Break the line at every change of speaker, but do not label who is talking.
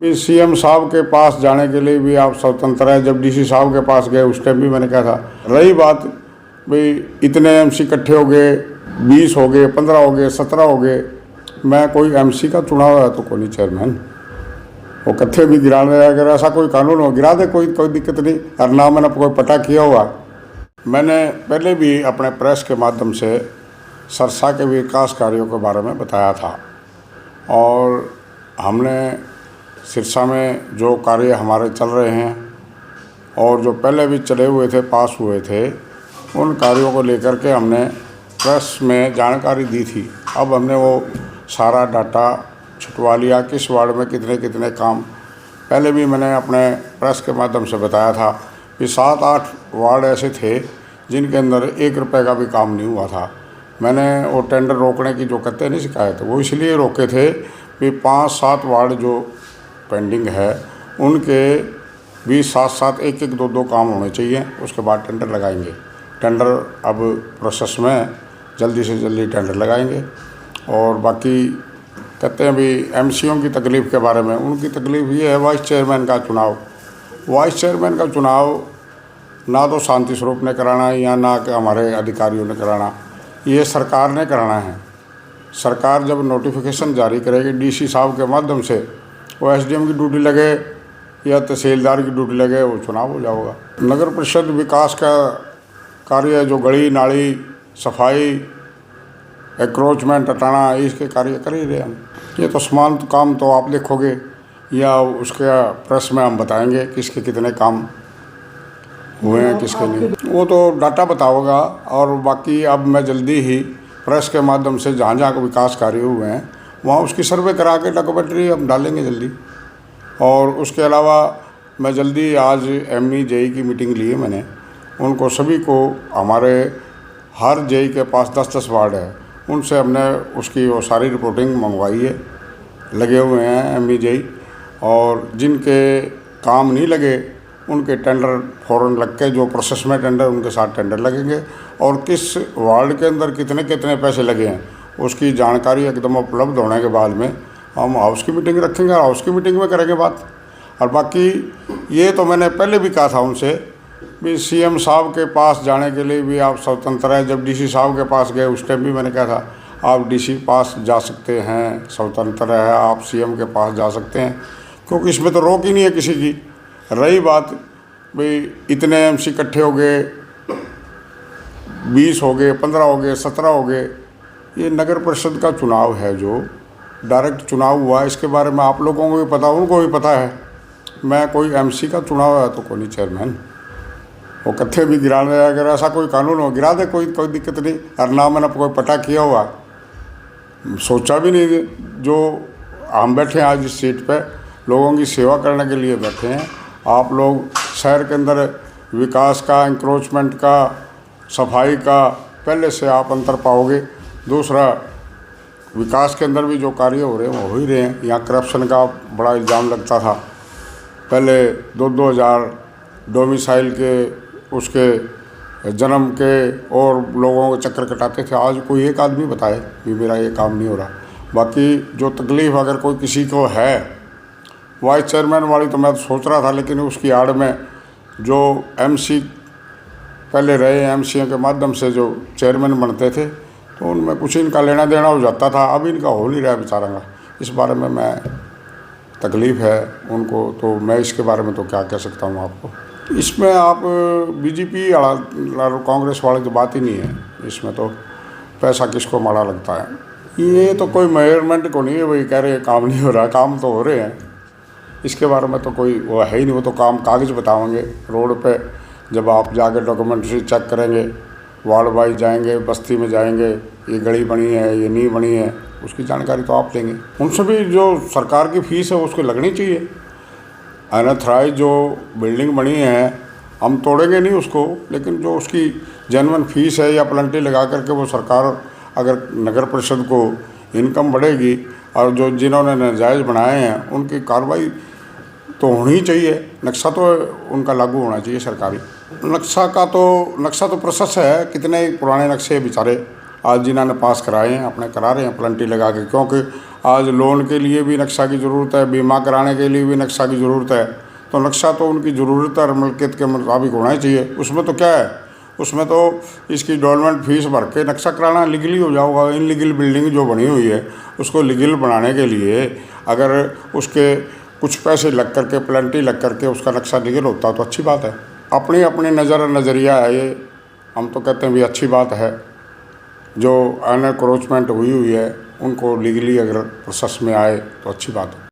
इस सीएम साहब के पास जाने के लिए भी आप स्वतंत्र है। जब डीसी साहब के पास गए उस टाइम भी मैंने कहा था। रही बात भाई इतने एमसी इकट्ठे हो गए, 20 हो गए, 15 हो गए, 17 हो गए, मैं कोई एमसी का चुनाव है तो कोई नहीं चेयरमैन, वो कत्थे भी गिराने, अगर ऐसा कोई कानून हो गिरा दे, कोई दिक्कत नहीं। और ना मैंने कोई पता किया हुआ। मैंने पहले भी अपने प्रेस के माध्यम से सरसा के विकास कार्यों के बारे में बताया था, और हमने सिरसा में जो कार्य हमारे चल रहे हैं और जो पहले भी चले हुए थे, पास हुए थे, उन कार्यों को लेकर के हमने प्रेस में जानकारी दी थी। अब हमने वो सारा डाटा छुटवा लिया, किस वार्ड में कितने कितने काम। पहले भी मैंने अपने प्रेस के माध्यम से बताया था कि 7-8 वार्ड ऐसे थे जिनके अंदर 1 रुपये का भी काम नहीं हुआ था। मैंने वो टेंडर रोकने की जो कहते नहीं शिकायत, वो इसलिए रोके थे कि 5-7 वार्ड जो पेंडिंग है उनके भी साथ 1-1, 2-2 काम होने चाहिए। उसके बाद टेंडर लगाएंगे। टेंडर अब प्रोसेस में, जल्दी से जल्दी टेंडर लगाएंगे। और बाकी कहते हैं भी एमसीओ की तकलीफ़ के बारे में, उनकी तकलीफ़ ये है वाइस चेयरमैन का चुनाव। वाइस चेयरमैन का चुनाव ना तो शांति स्वरूप ने कराना है या ना कि हमारे अधिकारियों ने कराना, ये सरकार ने कराना है। सरकार जब नोटिफिकेशन जारी करेगी डीसी साहब के माध्यम से, वो एसडीएम की ड्यूटी लगे या तहसीलदार की ड्यूटी लगे, वो चुनाव हो जाएगा। नगर परिषद विकास का कार्य जो गली नाली सफाई, एक्रोचमेंट हटाना, इसके कार्य कर ही रहे हम। ये तो समान काम तो आप देखोगे या उसके प्रेस में हम बताएंगे किसके कितने काम हुए हैं, किसके नहीं, वो तो डाटा बताओगा। और बाकी अब मैं जल्दी ही प्रेस के माध्यम से जहाँ जहाँ विकास कार्य हुए हैं वहाँ उसकी सर्वे करा के डॉक्यूमेंट्री हम डालेंगे जल्दी। और उसके अलावा मैं जल्दी आज एमई जेई की मीटिंग ली है मैंने, उनको सभी को, हमारे हर जेई के पास 10-10 वार्ड है, उनसे हमने उसकी वो सारी रिपोर्टिंग मंगवाई है। लगे हुए हैं एमई जेई, और जिनके काम नहीं लगे उनके टेंडर फ़ौरन लग के, जो प्रोसेस में टेंडर, उनके साथ टेंडर लगेंगे। और किस वार्ड के अंदर कितने कितने पैसे लगे हैं उसकी जानकारी एकदम उपलब्ध होने के बाद में हम हाउस की मीटिंग रखेंगे, और हाउस की मीटिंग में करेंगे बात। और बाकी ये तो मैंने पहले भी कहा था उनसे भी सीएम साहब के पास जाने के लिए भी आप स्वतंत्र है। जब डीसी साहब के पास गए उस टाइम भी मैंने कहा था आप डीसी पास जा सकते हैं, स्वतंत्र है, आप सीएम के पास जा सकते हैं, क्योंकि इसमें तो रोक ही नहीं है किसी की। रही बात भाई इतने एमसी इकट्ठे हो गए, 20 हो गए, 15 हो गए, 17 हो गए, ये नगर परिषद का चुनाव है जो डायरेक्ट चुनाव हुआ। इसके बारे में आप लोगों को भी पता, उनको भी पता है। मैं कोई एमसी का चुनाव है तो कोई नहीं चेयरमैन, वो कत्थे भी गिराने, अगर ऐसा कोई कानून हो गिरा दे, कोई दिक्कत नहीं। और ना मैंने कोई पता किया हुआ, सोचा भी नहीं। जो हम बैठे हैं आज इस सीट पे, लोगों की सेवा करने के लिए बैठे हैं। आप लोग शहर के अंदर विकास का, इंक्रोचमेंट का, सफाई का पहले से आप अंतर पाओगे। दूसरा, विकास के अंदर भी जो कार्य हो रहे हैं वो हो ही रहे हैं। यहाँ करप्शन का बड़ा इल्ज़ाम लगता था पहले, 2-2 हज़ार डोमिसाइल के, उसके जन्म के, और लोगों को चक्कर कटाते थे। आज कोई एक आदमी बताए कि मेरा ये काम नहीं हो रहा। बाकी जो तकलीफ़ अगर कोई किसी को है वाइस चेयरमैन वाली, तो मैं तो सोच रहा था, लेकिन उसकी आड़ में जो एमसी पहले रहे, एमसीओ के माध्यम से जो चेयरमैन बनते थे, तो उनमें कुछ इनका लेना देना हो जाता था। अब इनका हो नहीं रहा बेचारा का। इस बारे में मैं तकलीफ़ है उनको, तो मैं इसके बारे में तो क्या कह सकता हूँ आपको। इसमें आप बीजेपी और कांग्रेस वाले तो बात ही नहीं है। इसमें तो पैसा किसको माड़ा लगता है। ये तो कोई मेजरमेंट को नहीं है भाई कह रहे काम नहीं हो रहा, काम तो हो रहे हैं। इसके बारे में तो कोई वो है ही नहीं। वो तो काम कागज़ बताएंगे रोड पे, जब आप जाके डॉक्यूमेंट्री चेक करेंगे, वार्ड वाइज जाएंगे, बस्ती में जाएंगे, ये गली बनी है, ये नहीं बनी है, उसकी जानकारी तो आप लेंगे। उनसे भी जो सरकार की फ़ीस है उसको लगनी चाहिए। अनथराइज जो बिल्डिंग बनी है हम तोड़ेंगे नहीं उसको, लेकिन जो उसकी जेन्युइन फ़ीस है या प्लंटी लगा करके वो सरकार, अगर नगर परिषद को इनकम बढ़ेगी, और जो जिन्होंने नाजायज़ बनाए हैं उनकी कार्रवाई तो होनी चाहिए। नक्शा तो उनका लागू होना चाहिए सरकारी। नक्शा तो प्रोसेस है। कितने पुराने नक्शे बेचारे आज जिन्होंने पास कराए हैं अपने करा रहे हैं प्लंटी लगा के, क्योंकि आज लोन के लिए भी नक्शा की ज़रूरत है, बीमा कराने के लिए भी नक्शा की ज़रूरत है। तो नक्शा तो उनकी ज़रूरत और मिल्कियत के मुताबिक होना ही चाहिए। उसमें तो क्या है, उसमें तो इसकी डेवलपमेंट फीस भर के नक्शा कराना लीगली हो जाएगा। इनलीगल बिल्डिंग जो बनी हुई है उसको लीगल बनाने के लिए अगर उसके कुछ पैसे लग करके, प्लेंटी लग करके उसका नक्शा लीगल होता तो अच्छी बात है। अपनी अपनी नज़रिया है ये। हम तो कहते हैं भी अच्छी बात है। जो अनक्रोचमेंट हुई है उनको लीगली अगर प्रोसेस में आए तो अच्छी बात है।